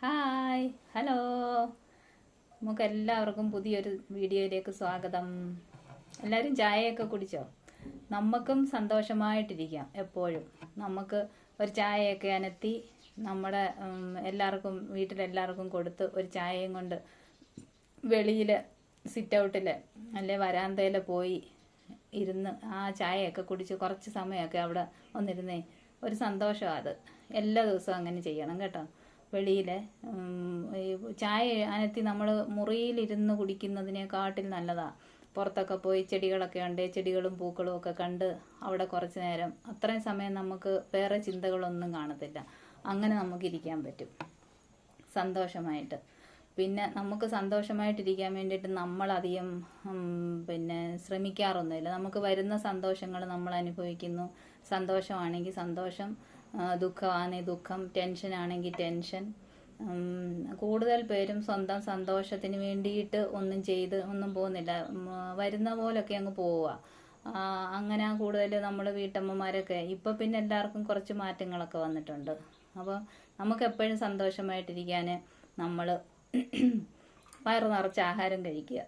Hi hello, നമുക്ക് എല്ലാവർക്കും പുതിയൊരു വീഡിയോയിലേക്ക് സ്വാഗതം. എല്ലാവരും ചായയൊക്കെ കുടിച്ചോ? നമുക്കും സന്തോഷമായിട്ടിരിക്കാം എപ്പോഴും. നമുക്ക് ഒരു ചായയൊക്കെ അനത്തി നമ്മുടെ വീട്ടിലെല്ലാവർക്കും കൊടുത്ത് ഒരു ചായയും കൊണ്ട് വെളിയിൽ സിറ്റ് ഔട്ടിൽ അല്ലെ വരാന്തയിൽ പോയി ഇരുന്ന് ആ ചായയൊക്കെ കുടിച്ച് കുറച്ച് സമയമൊക്കെ അവിടെ വന്നിരുന്നേ ഒരു സന്തോഷമാണ് അത്. എല്ലാ ദിവസവും അങ്ങനെ ചെയ്യണം കേട്ടോ. വെളിയിൽ ഈ ചായ അനത്തി നമ്മൾ മുറിയിലിരുന്ന് കുടിക്കുന്നതിനെക്കാട്ടിൽ നല്ലതാണ്. പുറത്തൊക്കെ പോയി ചെടികളൊക്കെ ഉണ്ട്, ചെടികളും പൂക്കളും ഒക്കെ കണ്ട് അവിടെ കുറച്ച് നേരം, അത്രയും സമയം നമുക്ക് വേറെ ചിന്തകളൊന്നും കാണത്തില്ല. അങ്ങനെ നമുക്ക് ഇരിക്കാൻ പറ്റും സന്തോഷമായിട്ട്. പിന്നെ നമുക്ക് സന്തോഷമായിട്ടിരിക്കാൻ വേണ്ടിയിട്ട് നമ്മളധികം ശ്രമിക്കാറൊന്നുമില്ല. നമുക്ക് വരുന്ന സന്തോഷങ്ങൾ നമ്മൾ അനുഭവിക്കുന്നു. സന്തോഷമാണെങ്കിൽ സന്തോഷം, ദുഃഖമാണെങ്കിൽ ദുഃഖം, ടെൻഷനാണെങ്കിൽ ടെൻഷൻ. കൂടുതൽ പേരും സ്വന്തം സന്തോഷത്തിന് വേണ്ടിയിട്ട് ഒന്നും പോകുന്നില്ല. വരുന്ന പോലൊക്കെ അങ്ങ് പോവുക. അങ്ങനെ കൂടുതൽ നമ്മൾ വീട്ടമ്മമാരൊക്കെ ഇപ്പം പിന്നെ എല്ലാവർക്കും കുറച്ച് മാറ്റങ്ങളൊക്കെ വന്നിട്ടുണ്ട്. അപ്പോൾ നമുക്ക് എപ്പോഴും സന്തോഷമായിട്ടിരിക്കാൻ നമ്മൾ വയറ് നിറച്ച് ആഹാരം കഴിക്കുക.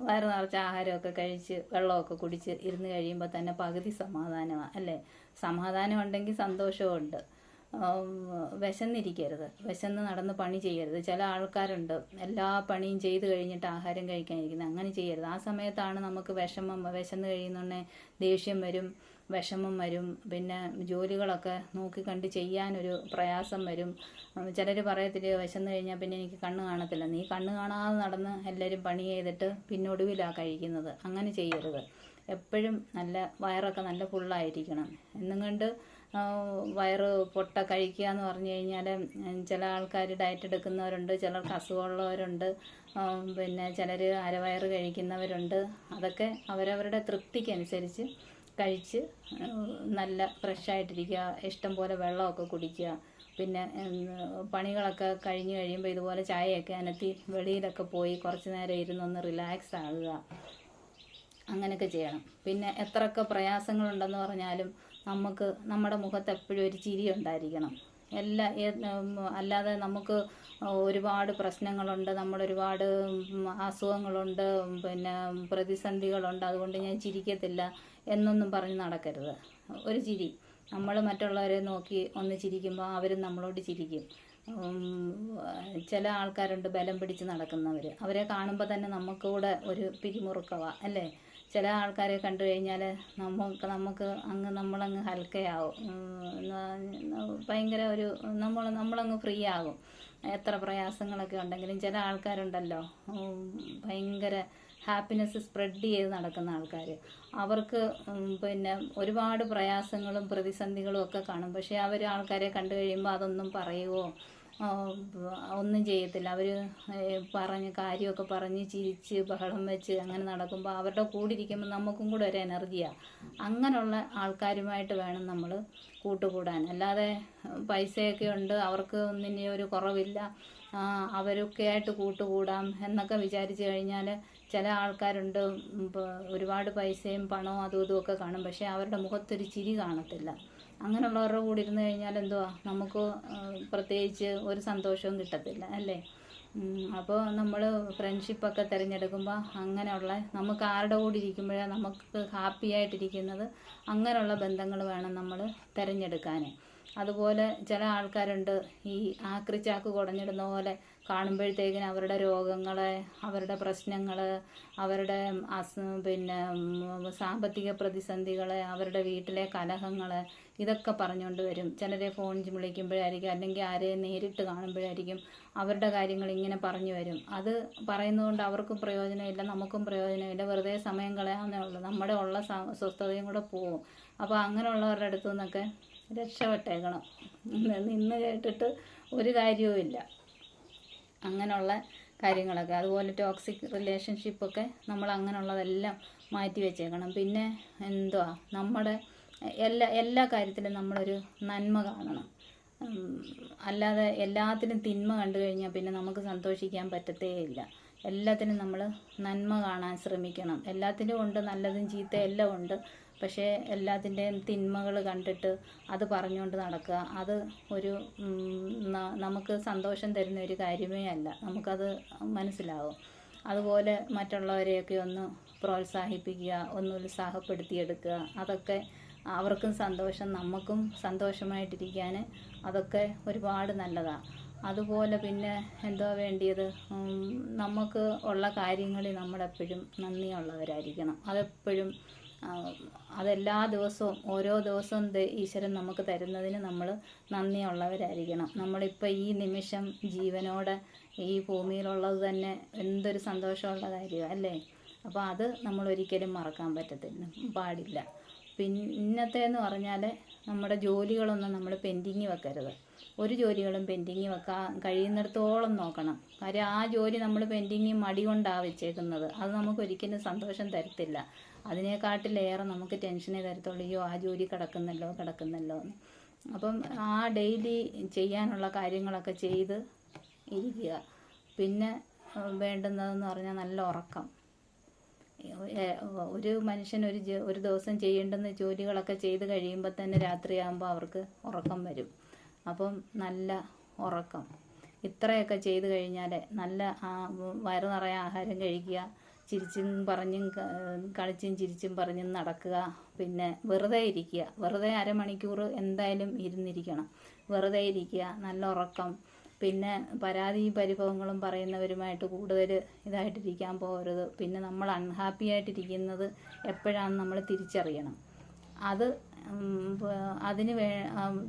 വയറ് നിറച്ച് ആഹാരമൊക്കെ കഴിച്ച് വെള്ളമൊക്കെ കുടിച്ച് ഇരുന്ന് കഴിയുമ്പോൾ തന്നെ പകുതി സമാധാനമാണ് അല്ലേ? സമാധാനം ഉണ്ടെങ്കിൽ സന്തോഷവും ഉണ്ട്. വിശന്നിരിക്കരുത്, വിശന്ന് നടന്ന് പണി ചെയ്യരുത്. ചില ആൾക്കാരുണ്ട് എല്ലാ പണിയും ചെയ്ത് കഴിഞ്ഞിട്ട് ആഹാരം കഴിക്കാനിരിക്കുന്നത്. അങ്ങനെ ചെയ്യരുത്. ആ സമയത്താണ് നമുക്ക് വിശന്ന് കഴിയുന്നുണ്ടെ ദേഷ്യം വരും, വിഷമം വരും. പിന്നെ ജോലികളൊക്കെ നോക്കിക്കണ്ട് ചെയ്യാനൊരു പ്രയാസം വരും. ചിലർ പറയത്തില്ല, വിശന്ന് കഴിഞ്ഞാൽ പിന്നെ എനിക്ക് കണ്ണ് കാണത്തില്ല. നീ കണ്ണ് കാണാതെ നടന്ന് എല്ലാവരും പണി ചെയ്തിട്ട് പിന്നൊടുവിലാണ് കഴിക്കുന്നത്. അങ്ങനെ ചെയ്യരുത്. എപ്പോഴും നല്ല വയറൊക്കെ നല്ല ഫുള്ളായിരിക്കണം. എന്നും കണ്ട് വയറ് പൊട്ട കഴിക്കുക എന്ന് പറഞ്ഞു കഴിഞ്ഞാൽ ചില ആൾക്കാർ ഡയറ്റ് എടുക്കുന്നവരുണ്ട്, ചിലർക്ക് അസുഖമുള്ളവരുണ്ട്, പിന്നെ ചിലർ അരവയറ് കഴിക്കുന്നവരുണ്ട്. അതൊക്കെ അവരവരുടെ തൃപ്തിക്കനുസരിച്ച് കഴിച്ച് നല്ല ഫ്രഷായിട്ടിരിക്കുക. ഇഷ്ടം പോലെ വെള്ളമൊക്കെ കുടിക്കുക. പിന്നെ പണികളൊക്കെ കഴിഞ്ഞ് കഴിയുമ്പോൾ ഇതുപോലെ ചായയൊക്കെ അനത്തി വെളിയിലൊക്കെ പോയി കുറച്ച് നേരം ഇരുന്നൊന്ന് റിലാക്സ് ആകുക. അങ്ങനെയൊക്കെ ചെയ്യണം. പിന്നെ എത്രയൊക്കെ പ്രയാസങ്ങളുണ്ടെന്ന് പറഞ്ഞാലും നമുക്ക് നമ്മുടെ മുഖത്ത് എപ്പോഴും ഒരു ചിരി ഉണ്ടായിരിക്കണം. അല്ലാതെ നമുക്ക് ഒരുപാട് പ്രശ്നങ്ങളുണ്ട്, നമ്മുടെ ഒരുപാട് അസുഖങ്ങളുണ്ട്, പിന്നെ പ്രതിസന്ധികളുണ്ട്, അതുകൊണ്ട് ഞാൻ ചിരിക്കത്തില്ല എന്നൊന്നും പറഞ്ഞ് നടക്കരുത്. ഒരു ചിരി. നമ്മൾ മറ്റുള്ളവരെ നോക്കി ഒന്ന് ചിരിക്കുമ്പോൾ അവരും നമ്മളോട് ചിരിക്കും. ചില ആൾക്കാരുണ്ട് ബലം പിടിച്ച് നടക്കുന്നവർ. അവരെ കാണുമ്പോൾ തന്നെ നമുക്കൂടെ ഒരു പിരിമുറുക്കവാ അല്ലേ? ചില ആൾക്കാരെ കണ്ടു കഴിഞ്ഞാൽ നമ്മളങ്ങ് ഹൽക്കയാവും. ഭയങ്കര ഒരു നമ്മളങ്ങ് ഫ്രീ ആകും. എത്ര പ്രയാസങ്ങളൊക്കെ ഉണ്ടെങ്കിലും ചില ആൾക്കാരുണ്ടല്ലോ ഭയങ്കര ഹാപ്പിനെസ് സ്പ്രെഡ് ചെയ്ത് നടക്കുന്ന ആൾക്കാർ. അവർക്ക് പിന്നെ ഒരുപാട് പ്രയാസങ്ങളും പ്രതിസന്ധികളും ഒക്കെ കാണും. പക്ഷേ അവർ ആൾക്കാരെ കണ്ടു കഴിയുമ്പോൾ അതൊന്നും പറയുവോ ഒന്നും ചെയ്യത്തില്ല. അവർ കാര്യമൊക്കെ പറഞ്ഞ് ചിരിച്ച് ബഹളം വെച്ച് അങ്ങനെ നടക്കുമ്പോൾ അവരുടെ കൂടെ ഇരിക്കുമ്പോൾ നമുക്കും കൂടെ ഒരു എനർജിയാണ്. അങ്ങനെയുള്ള ആൾക്കാരുമായിട്ട് വേണം നമ്മൾ കൂട്ടുകൂടാൻ. അല്ലാതെ പൈസയൊക്കെ ഉണ്ട്, അവർക്ക് ഒന്നിനും ഒരു കുറവില്ല, അവരൊക്കെ ആയിട്ട് കൂട്ടുകൂടാം എന്നൊക്കെ വിചാരിച്ചു കഴിഞ്ഞാൽ ചില ആൾക്കാരുണ്ട് ഒരുപാട് പൈസയും പണവും അതും ഇതുമൊക്കെ കാണും, പക്ഷേ അവരുടെ മുഖത്തൊരു ചിരി കാണത്തില്ല. അങ്ങനെയുള്ളവരുടെ കൂടെ ഇരുന്ന് കഴിഞ്ഞാൽ എന്തുവാ, നമുക്ക് പ്രത്യേകിച്ച് ഒരു സന്തോഷവും കിട്ടത്തില്ല അല്ലേ? അപ്പോൾ നമ്മൾ ഫ്രണ്ട്ഷിപ്പൊക്കെ തിരഞ്ഞെടുക്കുമ്പോൾ അങ്ങനെയുള്ള നമുക്ക് ആരുടെ കൂടെ ഇരിക്കുമ്പോഴാണ് നമുക്ക് ഹാപ്പി ആയിട്ടിരിക്കുന്നത്, അങ്ങനെയുള്ള ബന്ധങ്ങൾ വേണം നമ്മൾ തിരഞ്ഞെടുക്കാൻ. അതുപോലെ ചില ആൾക്കാരുണ്ട് ഈ ആക്രിച്ചാക്ക് കുടഞ്ഞിടുന്ന പോലെ കാണുമ്പോഴത്തേക്കിന് അവരുടെ രോഗങ്ങളെ, അവരുടെ പ്രശ്നങ്ങൾ, അവരുടെ സാമ്പത്തിക പ്രതിസന്ധികളെ, അവരുടെ വീട്ടിലെ കലഹങ്ങൾ, ഇതൊക്കെ പറഞ്ഞുകൊണ്ട് വരും. ചിലരെ ഫോൺ വിളിക്കുമ്പോഴായിരിക്കും, അല്ലെങ്കിൽ ആരെയും നേരിട്ട് കാണുമ്പോഴായിരിക്കും അവരുടെ കാര്യങ്ങൾ ഇങ്ങനെ പറഞ്ഞു വരും. അത് പറയുന്നതുകൊണ്ട് അവർക്കും പ്രയോജനമില്ല, നമുക്കും പ്രയോജനമില്ല, വെറുതെ സമയം കളയാവുന്നേ ഉള്ളൂ. നമ്മുടെ ഉള്ള സ്വസ്ഥതയും കൂടെ പോവും. അപ്പോൾ അങ്ങനെയുള്ളവരുടെ അടുത്തു നിന്നൊക്കെ രക്ഷപ്പെട്ടേക്കണം. നിന്ന് കേട്ടിട്ട് ഒരു കാര്യവുമില്ല. അങ്ങനെയുള്ള കാര്യങ്ങളൊക്കെ, അതുപോലെ ടോക്സിക് റിലേഷൻഷിപ്പൊക്കെ നമ്മൾ അങ്ങനെയുള്ളതെല്ലാം മാറ്റി വെച്ചേക്കണം. പിന്നെ എന്തുവാ, നമ്മുടെ എല്ലാ കാര്യത്തിലും നമ്മളൊരു നന്മ കാണണം. അല്ലാതെ എല്ലാത്തിനും തിന്മ കണ്ടു കഴിഞ്ഞാൽ പിന്നെ നമുക്ക് സന്തോഷിക്കാൻ പറ്റത്തേ ഇല്ല. എല്ലാത്തിനും നമ്മൾ നന്മ കാണാൻ ശ്രമിക്കണം. എല്ലാത്തിനും ഉണ്ട് നല്ലതും ചീത്തയും എല്ലാം ഉണ്ട്. പക്ഷേ എല്ലാത്തിൻ്റെയും തിന്മകൾ കണ്ടിട്ട് അത് പറഞ്ഞുകൊണ്ട് നടക്കുക, അത് ഒരു നമുക്ക് സന്തോഷം തരുന്ന ഒരു കാര്യമേ അല്ല. നമുക്കത് മനസ്സിലാവും. അതുപോലെ മറ്റുള്ളവരെയൊക്കെ ഒന്ന് പ്രോത്സാഹിപ്പിക്കുക, ഒന്ന് ഉത്സാഹപ്പെടുത്തിയെടുക്കുക, അതൊക്കെ അവർക്കും സന്തോഷം, നമുക്കും സന്തോഷമായിട്ടിരിക്കാൻ അതൊക്കെ ഒരുപാട് നല്ലതാണ്. അതുപോലെ പിന്നെ എന്തോ വേണ്ടിയത്, നമുക്ക് ഉള്ള കാര്യങ്ങളിൽ നമ്മളെപ്പോഴും നന്ദിയുള്ളവരായിരിക്കണം. അതെപ്പോഴും അതെല്ലാ ദിവസവും ഓരോ ദിവസവും ഈശ്വരൻ നമുക്ക് തരുന്നതിന് നമ്മൾ നന്ദിയുള്ളവരായിരിക്കണം. നമ്മളിപ്പോൾ ഈ നിമിഷം ജീവനോടെ ഈ ഭൂമിയിലുള്ളത് തന്നെ എന്തൊരു സന്തോഷമുള്ള കാര്യമാണ് അല്ലേ? അപ്പോൾ അത് നമ്മൾ ഒരിക്കലും മറക്കാൻ പാടില്ല. പിന്നത്തേന്ന് പറഞ്ഞാൽ നമ്മുടെ ജോലികളൊന്നും നമ്മൾ പെൻഡിങ് വെക്കരുത്. ഒരു ജോലികളും പെൻഡിങ് വെക്കാൻ കഴിയുന്നിടത്തോളം നോക്കണം. കാര്യം ആ ജോലി നമ്മൾ പെൻഡിങ് മടി കൊണ്ടാണ് വെച്ചേക്കുന്നത്. അത് നമുക്കൊരിക്കലും സന്തോഷം തരത്തില്ല. അതിനെക്കാട്ടിലേറെ നമുക്ക് ടെൻഷനേ തരത്തുള്ളൂ. അയ്യോ ആ ജോലി കിടക്കുന്നല്ലോ എന്ന്. അപ്പം ആ ഡെയിലി ചെയ്യാനുള്ള കാര്യങ്ങളൊക്കെ ചെയ്ത് ഇരിക്കുക. പിന്നെ വേണ്ടുന്നതെന്ന് പറഞ്ഞാൽ നല്ല ഉറക്കം. ഒരു മനുഷ്യൻ ഒരു ദിവസം ചെയ്യേണ്ടുന്ന ജോലികളൊക്കെ ചെയ്ത് കഴിയുമ്പോൾ തന്നെ രാത്രിയാകുമ്പോൾ അവർക്ക് ഉറക്കം വരും. അപ്പം നല്ല ഉറക്കം. ഇത്രയൊക്കെ ചെയ്ത് കഴിഞ്ഞാൽ നല്ല വയറ് നിറയെ ആഹാരം കഴിക്കുക, ചിരിച്ചും പറഞ്ഞും കളിച്ചും ചിരിച്ചും പറഞ്ഞും നടക്കുക. പിന്നെ വെറുതെ ഇരിക്കുക. വെറുതെ അരമണിക്കൂർ എന്തായാലും ഇരുന്നിരിക്കണം. വെറുതെ ഇരിക്കുക, നല്ല ഉറക്കം. പിന്നെ പരാതിയും പരിഭവങ്ങളും പറയുന്നവരുമായിട്ട് കൂടുതൽ ഇതായിട്ടിരിക്കാൻ പോകരുത്. പിന്നെ നമ്മൾ അൺഹാപ്പി ആയിട്ടിരിക്കുന്നത് എപ്പോഴാണെന്ന് നമ്മൾ തിരിച്ചറിയണം. അതിന്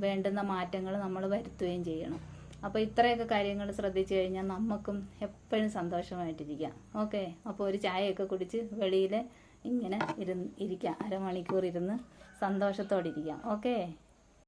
വേണ്ടുന്ന മാറ്റങ്ങൾ നമ്മൾ വരുത്തുകയും ചെയ്യണം. അപ്പോൾ ഇത്രയൊക്കെ കാര്യങ്ങൾ ശ്രദ്ധിച്ചു കഴിഞ്ഞാൽ നമുക്കും എപ്പോഴും സന്തോഷമായിട്ടിരിക്കാം. ഓക്കെ, അപ്പോൾ ഒരു ചായയൊക്കെ കുടിച്ച് വെളിയിൽ ഇങ്ങനെ ഇരിക്കാം. അരമണിക്കൂർ ഇരുന്ന് സന്തോഷത്തോടെ ഇരിക്കാം. ഓക്കെ.